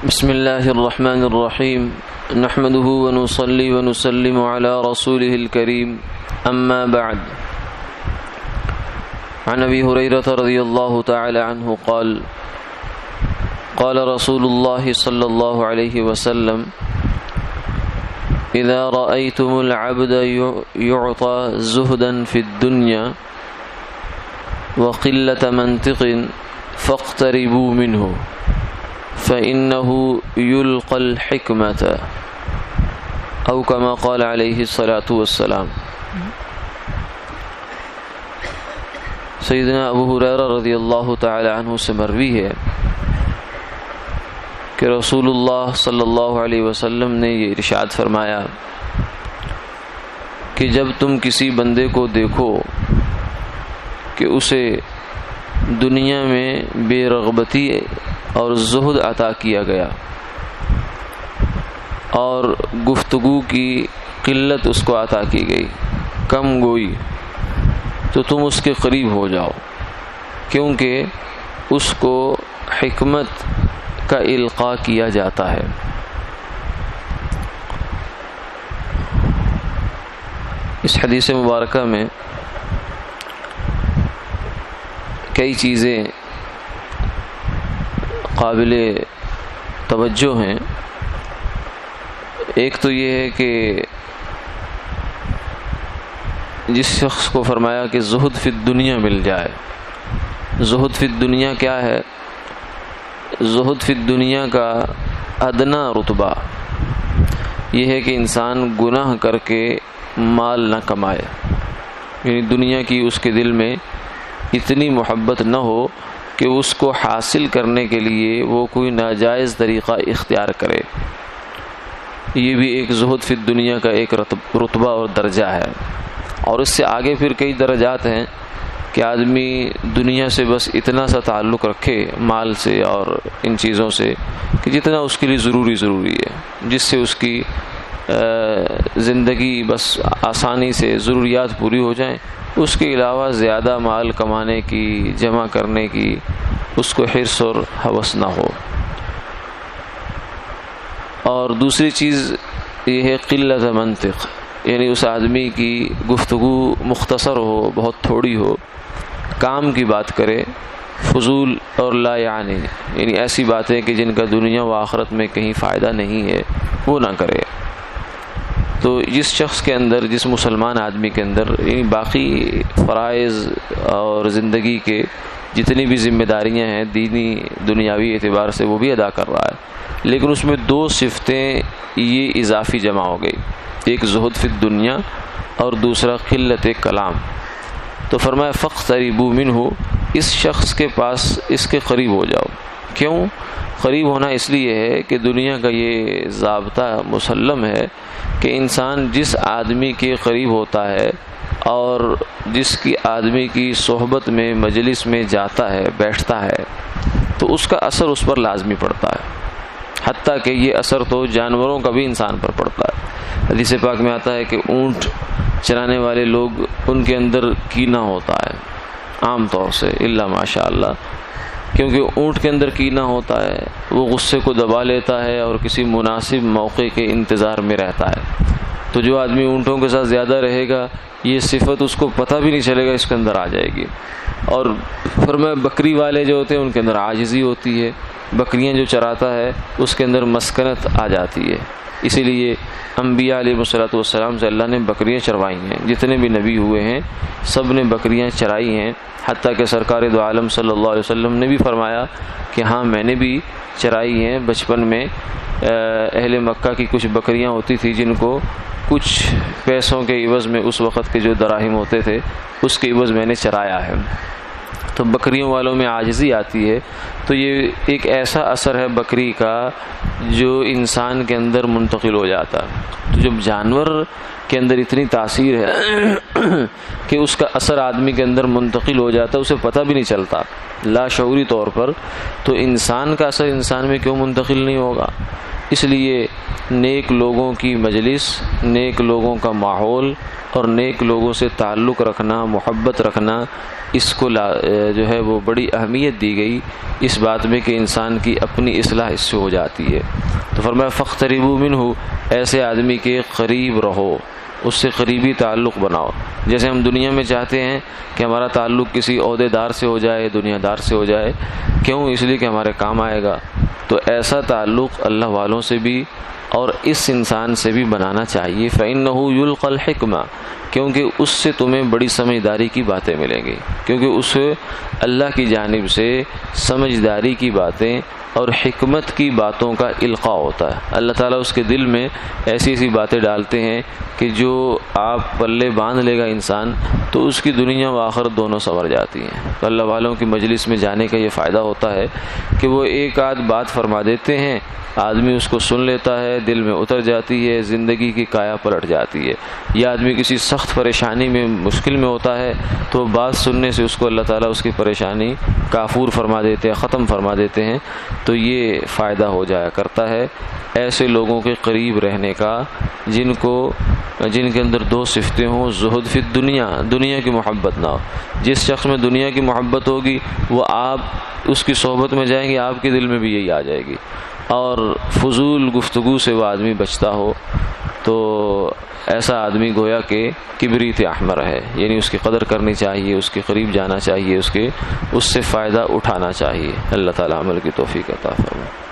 بسم الله الرحمن الرحيم نحمده ونصلي ونسلم على رسوله الكريم أما بعد عن أبي هريرة رضي الله تعالى عنه قال قال رسول الله صلى الله عليه وسلم إذا رأيتم العبد يعطى زهدا في الدنيا وقلة منطق فاقتربوا منه فإنه يلقى الحكمة أو كما قال عليه الصلاة والسلام۔ سیدنا ابو ہریرہ رضی اللہ تعالی عنہ سے مروی ہے کہ رسول اللہ صلی اللہ علیہ وسلم نے یہ ارشاد فرمایا کہ جب تم کسی بندے کو دیکھو کہ اسے دنیا میں بے رغبتی اور زہد عطا کیا گیا اور گفتگو کی قلت اس کو عطا کی گئی، کم گوئی، تو تم اس کے قریب ہو جاؤ، کیونکہ اس کو حکمت کا القاء کیا جاتا ہے۔ اس حدیث مبارکہ میں کئی چیزیں قابل توجہ ہیں۔ ایک تو یہ ہے کہ جس شخص کو فرمایا کہ زہد فی الدنیا مل جائے، زہد فی الدنیا کیا ہے؟ زہد فی الدنیا کا ادنا رتبہ یہ ہے کہ انسان گناہ کر کے مال نہ کمائے، یعنی دنیا کی اس کے دل میں اتنی محبت نہ ہو کہ اس کو حاصل کرنے کے لیے وہ کوئی ناجائز طریقہ اختیار کرے۔ یہ بھی ایک زہد فی الدنیا کا ایک رتبہ اور درجہ ہے۔ اور اس سے آگے پھر کئی درجات ہیں کہ آدمی دنیا سے بس اتنا سا تعلق رکھے، مال سے اور ان چیزوں سے، کہ جتنا اس کے لیے ضروری ہے، جس سے اس کی زندگی بس آسانی سے ضروریات پوری ہو جائیں، اس کے علاوہ زیادہ مال کمانے کی، جمع کرنے کی اس کو حرص اور ہوس نہ ہو۔ اور دوسری چیز یہ ہے قلت منطق، یعنی اس آدمی کی گفتگو مختصر ہو، بہت تھوڑی ہو، کام کی بات کرے، فضول اور لا یعنی ایسی باتیں کہ جن کا دنیا و آخرت میں کہیں فائدہ نہیں ہے وہ نہ کرے۔ تو جس شخص کے اندر، جس مسلمان آدمی کے اندر یعنی باقی فرائض اور زندگی کے جتنی بھی ذمہ داریاں ہیں دینی دنیاوی اعتبار سے وہ بھی ادا کر رہا ہے، لیکن اس میں دو صفتیں یہ اضافی جمع ہو گئی، ایک زہد فی الدنیا اور دوسرا قلت کلام۔ تو فرمایا فاقتربوا منہ، اس شخص کے پاس اس کے قریب ہو جاؤ۔ کیوں قریب ہونا؟ اس لیے ہے کہ دنیا کا یہ ضابطہ مسلم ہے کہ انسان جس آدمی کے قریب ہوتا ہے اور جس کی آدمی کی صحبت میں، مجلس میں جاتا ہے، بیٹھتا ہے، تو اس کا اثر اس پر لازمی پڑتا ہے، حتیٰ کہ یہ اثر تو جانوروں کا بھی انسان پر پڑتا ہے۔ حدیث پاک میں آتا ہے کہ اونٹ چرانے والے لوگ، ان کے اندر کینہ ہوتا ہے عام طور سے، الا ماشاء اللہ، کیونکہ اونٹ کے اندر کینہ ہوتا ہے، وہ غصے کو دبا لیتا ہے اور کسی مناسب موقع کے انتظار میں رہتا ہے۔ تو جو آدمی اونٹوں کے ساتھ زیادہ رہے گا یہ صفت اس کو پتہ بھی نہیں چلے گا، اس کے اندر آ جائے گی۔ اور فرمایا بکری والے جو ہوتے ہیں ان کے اندر عاجزی ہوتی ہے، بکریاں جو چراتا ہے اس کے اندر مسکنت آ جاتی ہے۔ اسی لیے انبیاء علیہ الصلوۃ والسلام سے اللہ نے بکریاں چروائی ہیں، جتنے بھی نبی ہوئے ہیں سب نے بکریاں چرائی ہیں، حتیٰ کہ سرکار دو عالم صلی اللہ علیہ وسلم نے بھی فرمایا کہ ہاں میں نے بھی چرائی ہیں بچپن میں۔ اہل مکہ کی کچھ بکریاں ہوتی تھی جن کو کچھ پیسوں کے عوض میں، اس وقت کے جو دراہم ہوتے تھے اس کے عوض میں نے چرایا ہے۔ تو بکریوں والوں میں عاجزی آتی ہے، تو یہ ایک ایسا اثر ہے بکری کا جو انسان کے اندر منتقل ہو جاتا ہے۔ تو جب جانور کے اندر اتنی تاثیر ہے کہ اس کا اثر آدمی کے اندر منتقل ہو جاتا ہے، اسے پتہ بھی نہیں چلتا لاشعوری طور پر، تو انسان کا اثر انسان میں کیوں منتقل نہیں ہوگا؟ اس لیے نیک لوگوں کی مجلس، نیک لوگوں کا ماحول اور نیک لوگوں سے تعلق رکھنا، محبت رکھنا اس کو جو ہے وہ بڑی اہمیت دی گئی اس بات میں کہ انسان کی اپنی اصلاح اس سے ہو جاتی ہے۔ تو فرمایا فاقتربوا منہ، ایسے آدمی کے قریب رہو، اس سے قریبی تعلق بناؤ۔ جیسے ہم دنیا میں چاہتے ہیں کہ ہمارا تعلق کسی عہدے دار سے ہو جائے، دنیا دار سے ہو جائے، کیوں؟ اس لیے کہ ہمارے کام آئے گا۔ تو ایسا تعلق اللہ والوں سے بھی اور اس انسان سے بھی بنانا چاہیے۔ فَإِنَّهُ يُلْقَى الْحِكْمَةَ، کیونکہ اس سے تمہیں بڑی سمجھداری کی باتیں ملیں گی، کیونکہ اس اللہ کی جانب سے سمجھداری کی باتیں اور حکمت کی باتوں کا القاء ہوتا ہے۔ اللہ تعالیٰ اس کے دل میں ایسی ایسی باتیں ڈالتے ہیں کہ جو آپ پلے باندھ لے گا انسان تو اس کی دنیا و آخرت دونوں سنور جاتی ہیں۔ تو اللہ والوں کی مجلس میں جانے کا یہ فائدہ ہوتا ہے کہ وہ ایک آدھ بات فرما دیتے ہیں، آدمی اس کو سن لیتا ہے، دل میں اتر جاتی ہے، زندگی کی کایا پلٹ جاتی ہے۔ یا آدمی کسی سخت پریشانی میں، مشکل میں ہوتا ہے تو بات سننے سے اس کو اللہ تعالیٰ اس کی پریشانی کافور فرما دیتے ہیں، ختم فرما دیتے ہیں۔ تو یہ فائدہ ہو جایا کرتا ہے ایسے لوگوں کے قریب رہنے کا جن کے اندر دو صفتیں ہوں، زہد فی الدنیا، دنیا کی محبت نہ ہو۔ جس شخص میں دنیا کی محبت ہوگی وہ آپ اس کی صحبت میں جائیں گے، آپ کے دل میں بھی یہی آ جائے گی، اور فضول گفتگو سے وہ آدمی بچتا ہو تو ایسا آدمی گویا کہ کبریت احمر ہے، یعنی اس کی قدر کرنی چاہیے، اس کے قریب جانا چاہیے، اس سے فائدہ اٹھانا چاہیے۔ اللہ تعالیٰ عمل کی توفیق عطا فرمائے۔